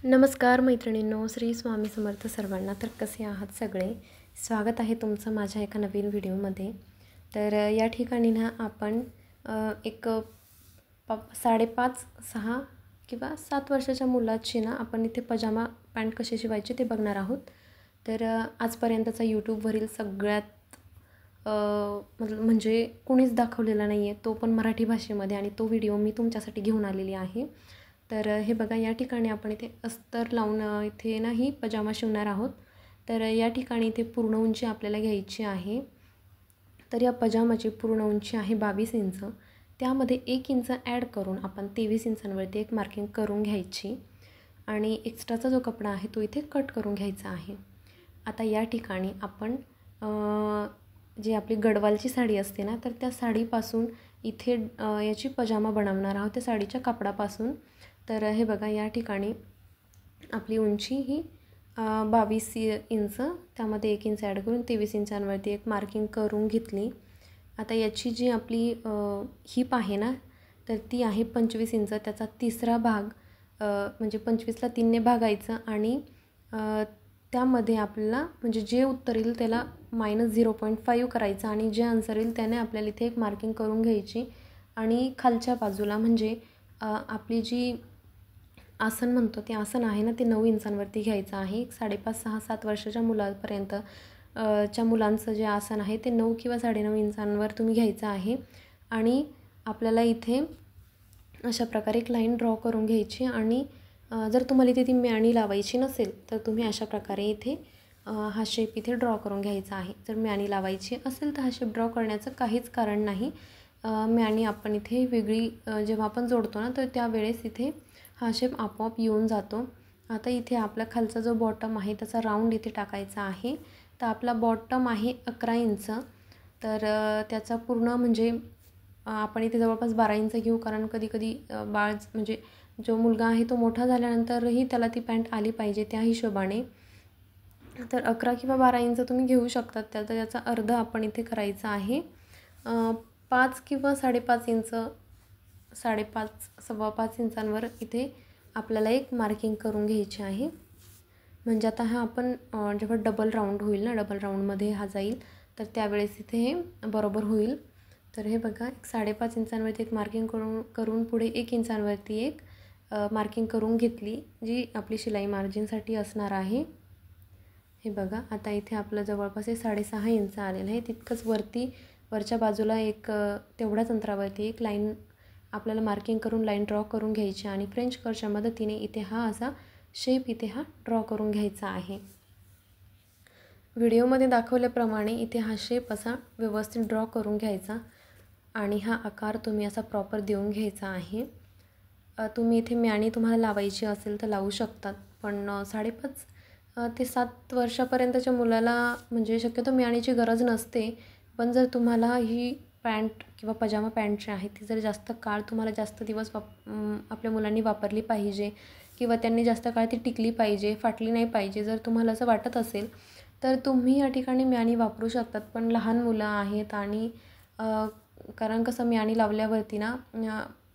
नमस्कार मैत्रिणींनो, श्री स्वामी समर्थ सर्वांना. तर कसे आहात सगळे? स्वागत आहे तुमचं माझ्या एका नवीन व्हिडिओमध्ये. तर या ठिकाणी ना आपण एक 5.5, 6 किंवा 7 वर्षाच्या मुलाची ना आपण इथे पजामा पॅन्ट कशी शिवायची ते बघणार आहोत. तर आजपर्यंतचा यूट्यूबवरील सगळ्यात म्हणजे कुणीच दाखवलेला नाही आहे, तो पण मराठी भाषेमध्ये, आणि तो व्हिडिओ मी तुमच्यासाठी घेऊन आलेली आहे. तर हे बघा, या ठिकाणी आपण इथे अस्तर लावून इथे ना ही पजामा शिवणार आहोत. तर या ठिकाणी इथे पूर्ण उंची आपल्याला घ्यायची आहे. तर या पजामाची पूर्ण उंची आहे 22 इंच. त्यामध्ये 1 इंच ॲड करून आपण 23 इंचांवरती एक मार्किंग करून घ्यायची आणि एक्स्ट्राचा जो कपडा आहे तो इथे कट करून घ्यायचा आहे. आता या ठिकाणी आपण जी आपली गडवालची साडी असते ना, तर त्या साडीपासून इथे याची पजामा बनवणार आहोत, त्या साडीच्या कापडापासून. तर हे बघा, या ठिकाणी आपली उंची ही 22 इंच, त्यामध्ये 1 इंच ॲड करून 23 इंचांवरती एक मार्किंग करून घेतली. आता याची जी आपली हिप आहे ना, तर ती आहे 25 इंच. त्याचा तिसरा भाग म्हणजे 25ला 3ने भागायचं आणि त्यामध्ये आपल्याला म्हणजे जे उत्तर येईल त्याला -0.5 करायचं आणि जे आन्सर येईल त्याने आपल्याला इथे एक मार्किंग करून घ्यायची. आणि खालच्या बाजूला म्हणजे आपली जी आसन म्हणतो ते आसन आहे ना, ते 9 इंचांवरती घ्यायचं आहे. 5.5, 6, 7 वर्षाच्या मुलांपर्यंत च्या मुलांचं जे आसन आहे ते 9 किंवा 9.5 इंचांवर तुम्ही घ्यायचं आहे. आणि आपल्याला इथे अशा प्रकारे एक लाईन ड्रॉ करून घ्यायची. आणि जर तुम्हाला इथे ती म्याणी लावायची नसेल तर तुम्ही अशा प्रकारे इथे हा शेप इथे ड्रॉ करून घ्यायचा आहे. जर म्याणी लावायची असेल तर हा शेप ड्रॉ करण्याचं काहीच कारण नाही. म्याणी आपण इथे वेगळी जेव्हा आपण जोडतो ना, तर त्यावेळेस इथे हा शेप आपोआप येऊन जातो. आता इथे आपला खालचा जो बॉटम आहे त्याचा राऊंड इथे टाकायचा आहे. तर आपला बॉटम आहे 11 इंच. तर त्याचा पूर्ण म्हणजे आपण इथे जवळपास 12 इंच घेऊ, कारण कधी बाळ म्हणजे जो मुलगा आहे तो मोठा झाल्यानंतरही त्याला ती पॅन्ट आली पाहिजे त्या हिशोबाने. तर 11 किंवा 12 इंच तुम्ही घेऊ शकतात. तर त्याचा अर्ध आपण इथे करायचा आहे. 5 किंवा 5.5 इंच, 5.5, 5.25 इंचांवर इथे आपल्याला एक मार्किंग करून घ्यायची आहे. म्हणजे आता हा आपण जेव्हा डबल राऊंड होईल ना, डबल राऊंडमध्ये हा जाईल, तर त्यावेळेस इथे हे बरोबर होईल. तर हे बघा, 5.5 इंचांवरती एक मार्किंग करून पुढे 1 इंचांवरती एक मार्किंग करून घेतली, जी आपली शिलाई मार्जिनसाठी असणार आहे. हे बघा, आता इथे आपलं जवळपास हे 6.5 इंच आलेलं आहे. तितकंच वरच्या बाजूला एक तेवढ्याच अंतरावरती एक लाईन आपल्याला मार्किंग करून लाईन ड्रॉ करून घ्यायची आणि फ्रेंच कर्वच्या मदतीने इथे हा असा शेप इथे हा ड्रॉ करून घ्यायचा आहे. व्हिडिओमध्ये दाखवल्याप्रमाणे इथे हा शेप असा व्यवस्थित ड्रॉ करून घ्यायचा आणि हा आकार तुम्ही असा प्रॉपर देऊन घ्यायचा आहे. तुम्ही इथे म्याणी तुम्हाला लावायची असेल तर लावू शकतात, पण 5.5 ते 7 वर्षापर्यंतच्या मुलाला म्हणजे शक्यतो म्याणीची गरज नसते. पण जर तुम्हाला ही पॅन्ट किंवा पजामा पॅन्ट जी आहे ती जर जास्त काळ तुम्हाला जास्त दिवस आपल्या मुलांनी वापरली पाहिजे किंवा त्यांनी जास्त काळ ती टिकली पाहिजे, फाटली नाही पाहिजे, जर तुम्हाला असं वाटत असेल तर तुम्ही या ठिकाणी म्याणी वापरू शकतात. पण लहान मुलं आहेत आणि कारण कसं म्याणी लावल्यावरती ना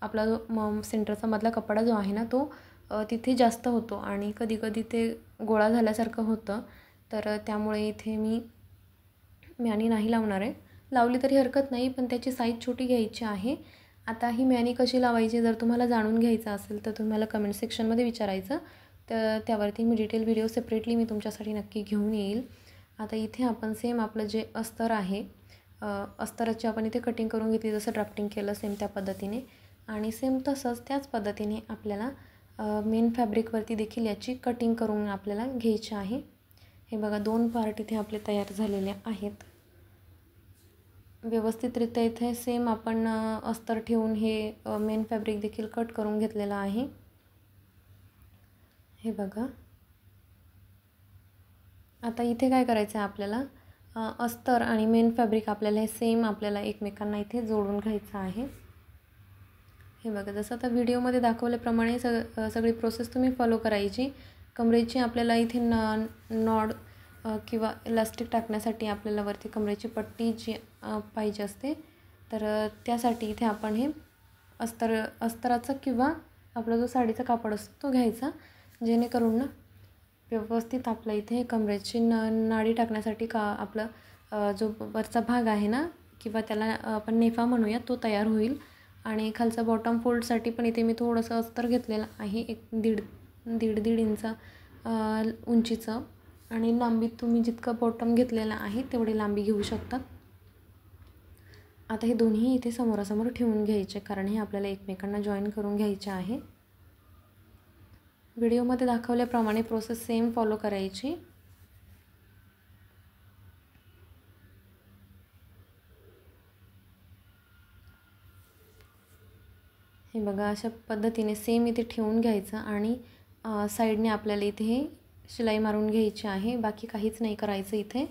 आपला जो सेंटरचा मधला कपडा जो आहे ना तो तिथे जास्त होतो आणि कधीकधी ते गोळा झाल्यासारखं होतं. तर त्यामुळे इथे मी म्याणी नाही लावणार आहे. लावली तरी हरकत नाही, पण त्याची साईज छोटी घ्यायची आहे. आता ही म्याणी कशी लावायची जर तुम्हाला जाणून घ्यायचं असेल तर तुम्ही मला कमेंट सेक्शनमध्ये विचारायचं. तर त्यावरती मी डिटेल व्हिडिओ सेपरेटली मी तुमच्यासाठी नक्की घेऊन येईल. आता इथे आपण सेम आपलं जे अस्तर आहे, अस्तराची आपण इथे कटिंग करून घेतली, जसं ड्राफ्टिंग केलं सेम त्या पद्धतीने. आणि सेम तसंच त्याच पद्धतीने आपल्याला मेन फॅब्रिकवरती देखील याची कटिंग करून आपल्याला घ्यायची आहे. हे बघा, 2 पार्ट इथे आपले तयार झालेले आहेत. व्यवस्थितरित्या इथे सेम आपण अस्तर ठेवून हे मेन फॅब्रिक देखील कट करून घेतलेलं आहे. हे बघा, आता इथे काय करायचं आहे आपल्याला, अस्तर आणि मेन फॅब्रिक आपल्याला हे सेम आपल्याला एकमेकांना इथे जोडून घ्यायचं आहे. हे बघा, जसं आता व्हिडिओमध्ये दाखवल्याप्रमाणे सगळी प्रोसेस तुम्ही फॉलो करायची. कमरेची आपल्याला इथे नॉड किंवा इलास्टिक टाकण्यासाठी आपल्याला वरती कमरेची पट्टी जी पाहिजे असते, तर त्यासाठी इथे आपण हे अस्तराचा किंवा आपला जो साडीचा कापड असतो तो घ्यायचा जेणेकरून ना व्यवस्थित आपल्या इथे कमरेची नाडी टाकण्यासाठी का आपलं जो वरचा भाग आहे ना किंवा त्याला आपण नेफा म्हणूया तो तयार होईल. आणि खालचा बॉटम फोल्डसाठी पण इथे मी थोडंसं अस्तर घेतलेलं आहे, एक दीड इंच उंचीचं. आणि लांबीत तुम्ही जितकं बॉटम घेतलेलं आहे तेवढी लांबी घेऊ शकतात. आता हे दोन्ही इथे समोरासमोर ठेवून घ्यायचे, कारण हे आपल्याला एकमेकांना जॉईन करून घ्यायचे आहे. व्हिडिओमध्ये दाखवल्याप्रमाणे प्रोसेस सेम फॉलो करायची. हे बघा, अशा पद्धतीने सेम इथे ठेवून घ्यायचं आणि साईडने आपल्याला इथे हे शिलाई मारून घ्यायची आहे. बाकी काहीच नाही करायचं इथे.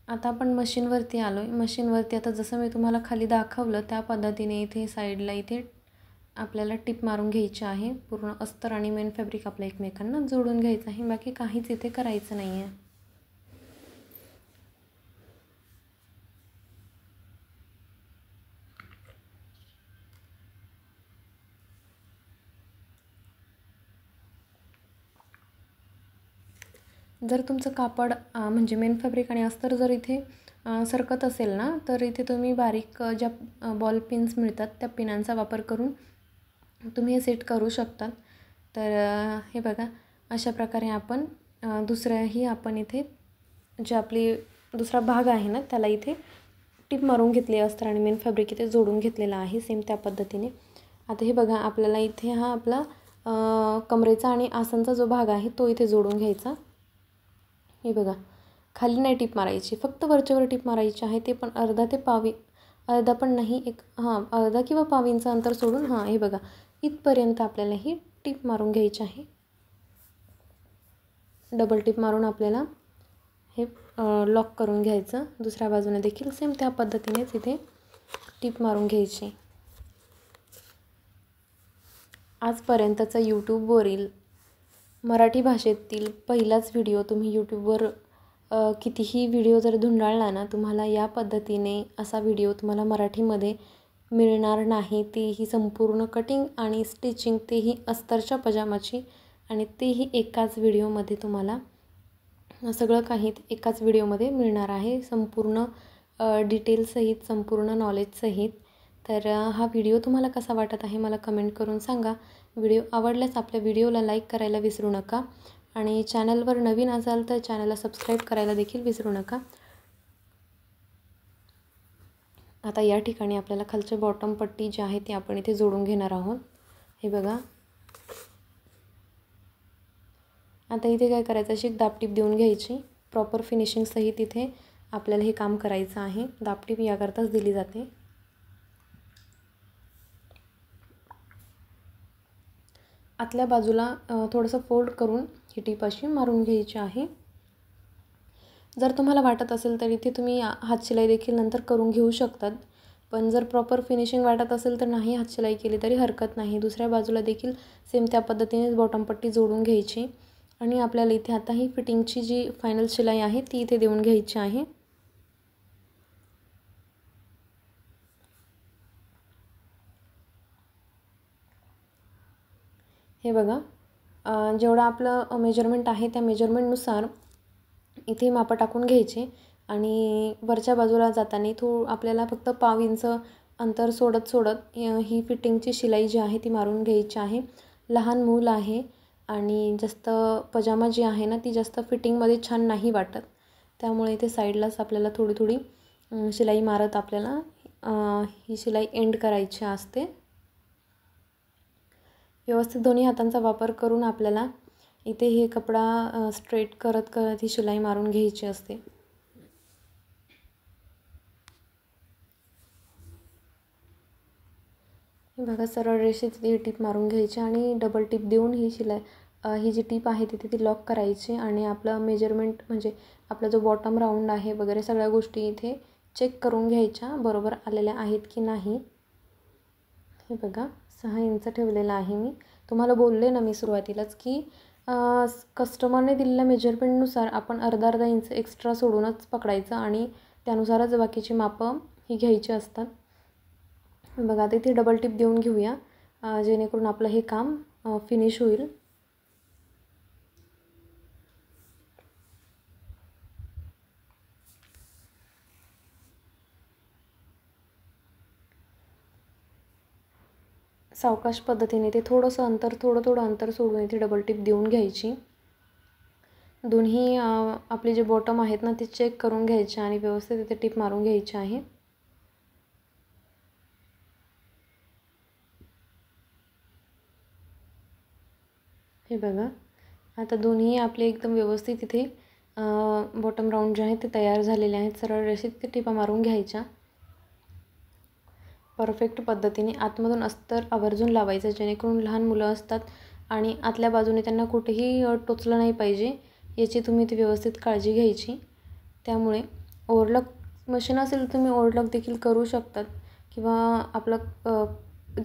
आता आपण मशीनवरती आलो आहे. मशीनवरती आता जसं मी तुम्हाला खाली दाखवलं त्या पद्धतीने इथे साईडला इथे आपल्याला टिप मारून घ्यायची आहे. पूर्ण अस्तर आणि मेन फॅब्रिक आपल्या एकमेकांना जोडून घ्यायचं आहे. बाकी काहीच इथे करायचं नाही आहे. जर तुमचं कापड म्हणजे मेन फॅब्रिक आणि अस्तर जर इथे सरकत असेल ना, तर इथे तुम्ही बारीक ज्या बॉल पिन्स मिळतात त्या पिनांचा वापर करून तुम्ही हे सेट करू शकतात. तर हे बघा, अशा प्रकारे आपण दुसऱ्याही आपण इथे जे आपली दुसरा भाग आहे ना त्याला इथे टिप मारून घेतली अस्तर आणि मेन फॅब्रिक इथे जोडून घेतलेला आहे सेम त्या पद्धतीने. आता हे बघा, आपल्याला इथे हा आपला कमरेचा आणि आसनचा जो भाग आहे तो इथे जोडून घ्यायचा. हे बघा, खाली नाही टिप मारायची, फक्त वरच्यावर टिप मारायची आहे. ते पण अर्धा पण नाही, एक अर्धा किंवा पाव इंच अंतर सोडून हे बघा, इथपर्यंत आपल्याला ही टिप मारून घ्यायची आहे. डबल टिप मारून आपल्याला हे लॉक करून घ्यायचं. दुसऱ्या बाजूने देखील सेम त्या पद्धतीनेच इथे टिप मारून घ्यायची. आजपर्यंतचा यूट्यूबवरील मराठी भाषेतील पहिलाच व्हिडिओ. तुम्ही यूट्यूबवर कितीही व्हिडिओ जर धुंडाळला ना, तुम्हाला या पद्धतीने असा व्हिडिओ तुम्हाला मराठीमध्ये मिळणार नाही. तेही संपूर्ण कटिंग आणि स्टिचिंग, तेही अस्तरच्या पजामाची, आणि तेही एकाच व्हिडिओमध्ये तुम्हाला सगळं काही एकाच व्हिडिओमध्ये मिळणार आहे, संपूर्ण डिटेलसहित, संपूर्ण नॉलेजसहित. तर हा व्हिडिओ तुम्हाला कसा वाटत आहे मला कमेंट करून सांगा. व्हिडिओ आवडल्यास आपल्या व्हिडिओला लाईक करायला विसरू नका आणि चॅनलवर नवीन असाल तर चॅनलला सबस्क्राईब करायला देखील विसरू नका. आता या ठिकाणी आपल्याला खालचे बॉटम पट्टी जी आहे ती आपण इथे जोडून घेणार आहोत. हे बघा, आता इथे काय करायचं, अशी एक दाबटीप देऊन घ्यायची. प्रॉपर फिनिशिंगसहित इथे आपल्याला हे काम करायचं आहे. दाबटीप याकरताच दिली जाते. आतल्या बाजूला थोडंसं फोल्ड करून ही टीप अशी मारून घ्यायची आहे. जर तुम्हाला वाटत असेल तर इथे तुम्ही हातशिलाई देखील नंतर करून घेऊ शकतात, पण जर प्रॉपर फिनिशिंग वाटत असेल तर नाही हातशिलाई केली तरी हरकत नाही. दुसऱ्या बाजूला देखील सेम त्या पद्धतीनेच बॉटम पट्टी जोडून घ्यायची आणि आपल्याला इथे आता ही फिटिंगची जी फायनल शिलाई आहे ती इथे देऊन घ्यायची आहे. हे बघा, जेवढं आपलं मेजरमेंट आहे त्या मेजरमेंटनुसार इथे मापं टाकून घ्यायचे आणि वरच्या बाजूला जाताना आपल्याला फक्त पाव इंच अंतर सोडत ही फिटिंगची शिलाई जी आहे ती मारून घ्यायची आहे. लहान मूल आहे आणि जास्त पजामा जी आहे ना ती जास्त फिटिंगमध्ये छान नाही वाटत, त्यामुळे इथे साईडलाच आपल्याला थोडी शिलाई मारत आपल्याला ही शिलाई एंड करायची असते. व्यवस्थित दोन्ही हातांचा वापर करून आपल्याला इथे हे कपडा स्ट्रेट करत ही शिलाई मारून घ्यायची असते. हे बघा, सरळ रेषेत ही टीप मारून घ्यायची आणि डबल टीप देऊन ही ही जी टीप आहे तिथे ती लॉक करायची आणि आपलं मेजरमेंट म्हणजे आपला जो बॉटम राऊंड आहे वगैरे सगळ्या गोष्टी इथे चेक करून घ्यायच्या, बरोबर आलेल्या आहेत की नाही. हे बघा, 6 इंच ठेवलेलं आहे मी. तुम्हाला बोलले ना मी सुरुवातीलाच की कस्टमरने दिलेल्या मेजरमेंटनुसार आपण अर्धा इंच एक्स्ट्रा सोडूनच पकडायचं आणि त्यानुसारच बाकीची मापं ही घ्यायची असतात. बघा, आता इथे डबल टिप देऊन घेऊया. जेणेकरून आपलं हे काम फिनिश होईल. सावकाश पद्धतीने ते थोडंसं अंतर थोडं अंतर सोडून इथे डबल टिप देऊन घ्यायची. दोन्ही आपले जे बॉटम आहेत ना ते चेक करून घ्यायचे आणि व्यवस्थित इथे टिप मारून घ्यायची आहे. हे बघा, आता दोन्ही आपले एकदम व्यवस्थित इथे बॉटम राऊंड जे आहेत ते तयार झालेले आहेत. सरळ रेषेत ते टिपा मारून घ्यायच्या. परफेक्ट पद्धतीने आतमधून अस्तर आवर्जून लावायचं, जेणेकरून लहान मुलं असतात आणि आतल्या बाजूने त्यांना कुठेही टोचलं नाही पाहिजे याची तुम्ही ती व्यवस्थित काळजी घ्यायची. त्यामुळे ओव्हरलॉक मशीन असेल तर तुम्ही ओव्हरलॉक देखील करू शकतात किंवा आपलं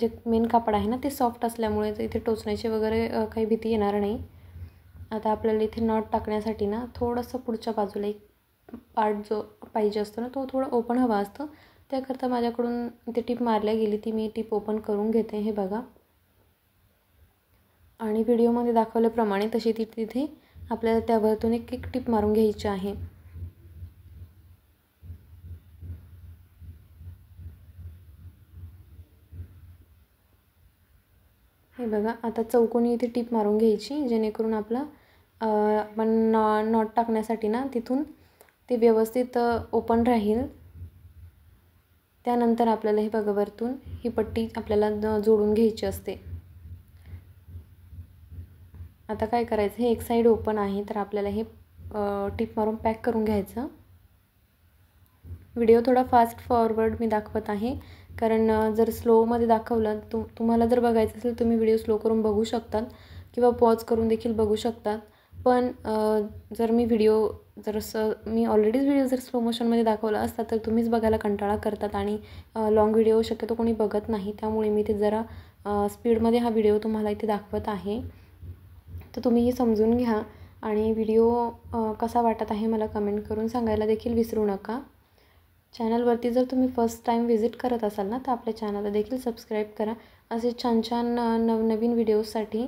जे मेन कापड आहे ना ते सॉफ्ट असल्यामुळे इथे टोचण्याची वगैरे काही भीती येणार नाही. आता आपल्याला इथे नॉट टाकण्यासाठी ना थोडंसं पुढच्या बाजूला एक पार्ट जो पाहिजे असतो ना तो थोडं ओपन हवा असतं. त्याकरता माझ्याकडून इथे टिप मारल्या गेली, ती मी टिप ओपन करून घेते. हे बघा, आणि व्हिडिओमध्ये दाखवल्याप्रमाणे तशी ती तिथे आपल्याला त्यावरतून एक टिप मारून घ्यायची आहे. हे बघा, आता चौकोनी इथे टिप मारून घ्यायची, जेणेकरून आपला आपण नॉट टाकण्यासाठी ना तिथून ते व्यवस्थित ओपन राहील. त्यानंतर आपल्याला हे बघा वरतून ही पट्टी आपल्याला जोडून घ्यायची असते. आता काय करायचं, हे एक साईड ओपन आहे तर आपल्याला हे टिप मारून पॅक करून घ्यायचं. व्हिडिओ थोडा फास्ट फॉरवर्ड मी दाखवत आहे, कारण जर स्लोमध्ये दाखवलं तुम्हाला जर बघायचं असेल तुम्ही व्हिडिओ स्लो करून बघू शकतात किंवा पॉज करून देखील बघू शकतात. पण जर मी ऑलरेडीच व्हिडिओ जर स्लो मोशनमध्ये दाखवला असता तर तुम्हीच बघायला कंटाळा करतात आणि लाँग व्हिडिओ शक्यतो कोणी बघत नाही. त्यामुळे मी ते जरा स्पीडमध्ये हा व्हिडिओ तुम्हाला इथे दाखवत आहे. तर तुम्ही हे समजून घ्या आणि व्हिडिओ कसा वाटत आहे मला कमेंट करून सांगायला देखील विसरू नका. चॅनलवरती जर तुम्ही फर्स्ट टाईम व्हिजिट करत असाल ना तर आपल्या चॅनलला देखील सबस्क्राईब करा. असे छान छान नवनवीन व्हिडिओजसाठी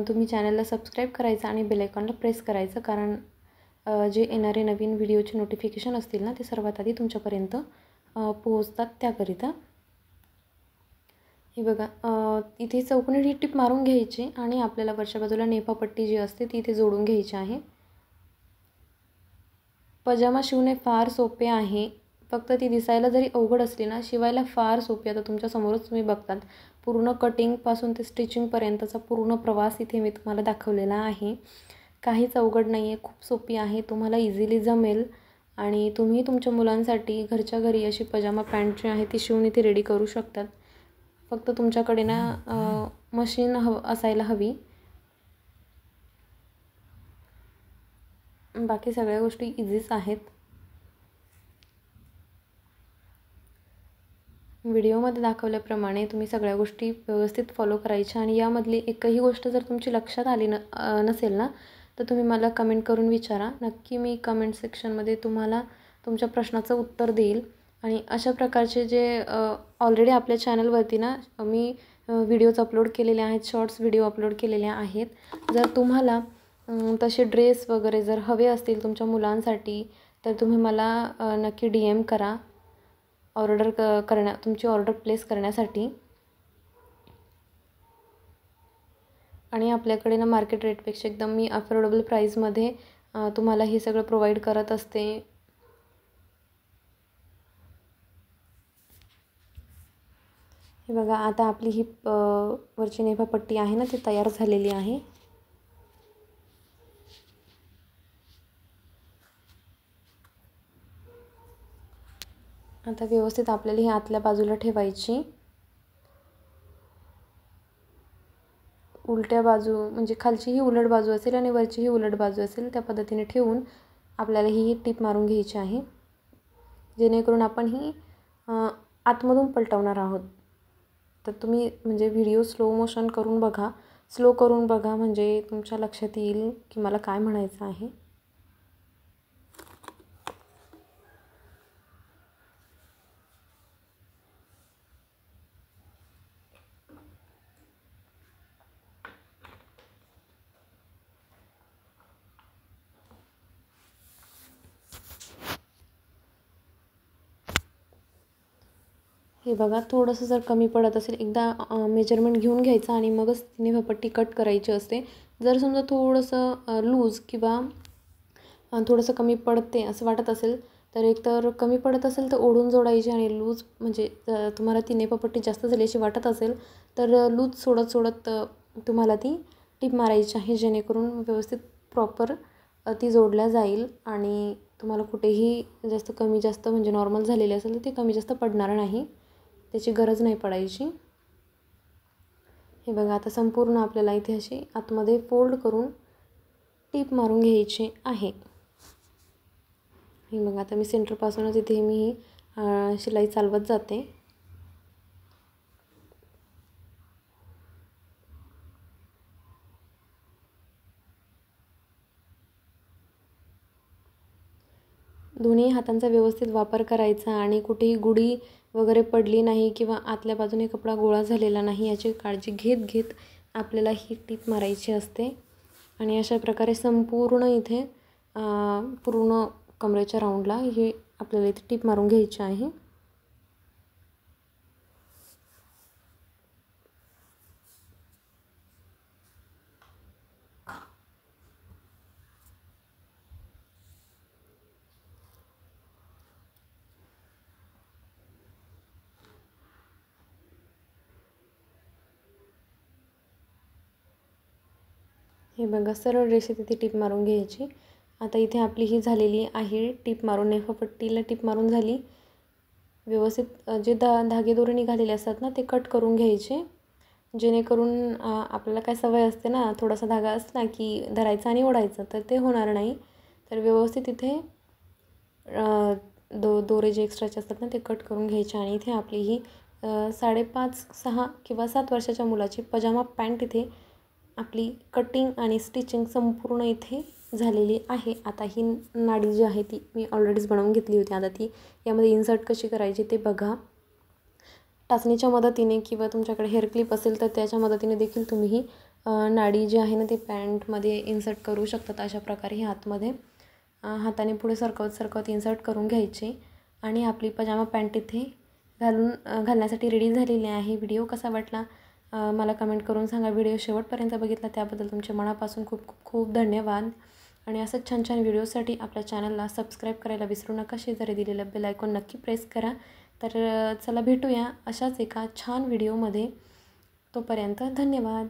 तुम्ही चॅनलला सबस्क्राईब करायचं आणि बेल आयकॉनला प्रेस करायचं, कारण जे येणारे नवीन व्हिडिओचे नोटिफिकेशन असतील ना ते सर्वात आधी तुमच्यापर्यंत पोहोचतात त्याकरिता. हे बघा, इथे चौकोनी टिप मारून घ्यायची आणि आपल्याला वरच्या बाजूला नेफापट्टी जी असते ती इथे जोडून घ्यायची आहे. पजामा शिवणे फार सोपे आहे, फक्त ती दिसायला जरी अवघड असली ना शिवायला फार सोपी. आता तुमच्यासमोरच तुम्ही बघतात पूर्ण कटिंगपासून ते स्टिचिंगपर्यंतचा पूर्ण प्रवास इथे मी तुम्हाला दाखवलेला आहे. काहीच अवघड नाही आहे, खूप सोपी आहे, तुम्हाला इझिली जमेल आणि तुम्ही तुमच्या मुलांसाठी घरच्या घरी अशी पजामा पॅन्ट जी आहे ती शिवून इथे रेडी करू शकतात. फक्त तुमच्याकडे ना मशीन असायला हवी. बाकी सगळ्या गोष्टी इझीच आहेत. व्हिडिओमध्ये दाखवल्याप्रमाणे तुम्ही सगळ्या गोष्टी व्यवस्थित फॉलो करायच्या आणि यामधली एकही गोष्ट जर तुमची लक्षात आली नसेल ना तर तुम्ही मला कमेंट करून विचारा. नक्की मी कमेंट सेक्शनमध्ये तुम्हाला तुमच्या प्रश्नाचं उत्तर देईल. आणि अशा प्रकारचे जे ऑलरेडी आपल्या चॅनलवरती ना मी व्हिडिओज अपलोड केलेले आहेत, शॉर्ट्स व्हिडिओ अपलोड केलेले आहेत. जर तुम्हाला तसे ड्रेस वगैरे जर हवे असतील तुमच्या मुलांसाठी तर तुम्ही मला नक्की DM करा तुमची ऑर्डर प्लेस करण्यासाठी. आणि आपल्याकडे ना मार्केट रेटपेक्षा एकदम मी अफोर्डेबल प्राईसमध्ये तुम्हाला हे सगळं प्रोव्हाइड करत असते. हे बघा, आता आपली ही वरची नेफापट्टी आहे ना ती तयार झालेली आहे. आता व्यवस्थित आपल्याला ही आतल्या बाजूला ठेवायची. उलट्या बाजू म्हणजे खालची ही उलट बाजू असेल आणि वरची ही उलट बाजू असेल त्या पद्धतीने ठेवून आपल्याला ही टिप मारून घ्यायची आहे, जेणेकरून आपण ही आतमधून पलटवणार आहोत. तर तुम्ही म्हणजे व्हिडिओ स्लो करून बघा म्हणजे तुमच्या लक्षात येईल की मला काय म्हणायचं आहे. हे बघा थोडंसं जर कमी पडत असेल एकदा मेजरमेंट घेऊन घ्यायचं आणि मगच नेमपट्टी कट करायची असते. जर समजा थोडंसं लूज किंवा थोडंसं कमी पडते असं वाटत असेल तर एकतर कमी पडत असेल तर ओढून जोडायची आणि लूज म्हणजे तुम्हाला ती नेमपट्टी जास्त झाली अशी वाटत असेल तर लूज सोडत सोडत तुम्हाला ती टीप मारायची आहे, जेणेकरून व्यवस्थित प्रॉपर ती जोडल्या जाईल आणि तुम्हाला कुठेही जास्त कमी जास्त म्हणजे नॉर्मल झालेली असेल तर ती कमी जास्त पडणार नाही, त्याची गरज नाही पडायची. हे बघा आता संपूर्ण आपल्याला इथे अशी आतमध्ये फोल्ड करून टीप मारून घ्यायची आहे. हे बघा आता मी सेंटरपासूनच इथे मी शिलाई चालवत जाते. दोन्ही हातांचा व्यवस्थित वापर करायचा आणि कुठेही गुढी वगैरे पडली नाही किंवा आतल्या बाजूने कपडा गोळा झालेला नाही याची काळजी घेत घेत आपल्याला ही टीप मारायची असते. आणि अशा प्रकारे संपूर्ण इथे पूर्ण कमरेच्या राऊंडला हे आपल्याला इथे टीप मारून घ्यायची आहे. हे बघा सरळ रेषेत इथे टीप मारून घ्यायची. आता इथे आपली ही झालेली आहे टीप मारून, नेफपट्टीला टीप मारून झाली. व्यवस्थित जे धागे दोरे निघालेले असतात ना ते कट करून घ्यायचे, जेणेकरून आपल्याला काय सवय असते ना थोडासा धागा असला की धरायचा आणि ओढायचं, तर ते होणार नाही. तर व्यवस्थित इथे दोरे जे एक्स्ट्राचे असतात ना ते कट करून घ्यायचे. आणि इथे आपली ही 5.5, 6 किंवा 7 वर्षाच्या मुलाची पजामा पॅन्ट इथे आपली कटिंग आणि स्टिचिंग संपूर्ण इथे झालेली आहे. आता ही नाडी जी आहे ती मी ऑलरेडीच बनवून घेतली होती. आता ती यामध्ये इन्सर्ट कशी करायची ते बघा. टाचणीच्या मदतीने किंवा तुमच्याकडे हेअर क्लिप असेल तर त्याच्या मदतीने देखील तुम्ही ही नाडी जी आहे ना ती पॅन्टमध्ये इन्सर्ट करू शकतात. अशा प्रकारे ही आतमध्ये हाताने पुढे सरकवत सरकवत इन्सर्ट करून घ्यायचे आणि आपली पजामा पॅन्ट इथे घालण्यासाठी रेडी झालेली आहे. व्हिडिओ कसा वाटला मला कमेंट करून सांगा. व्हिडिओ शेवटपर्यंत बघितला त्याबद्दल तुमच्या मनापासून खूप खूप खूप धन्यवाद. आणि असंच छान छान व्हिडिओसाठी आपल्या चॅनलला सबस्क्राईब करायला विसरू नका. शेजारी दिलेलं बेल आयकॉन नक्की प्रेस करा. तर चला भेटूया अशाच एका छान व्हिडिओमध्ये. तोपर्यंत धन्यवाद.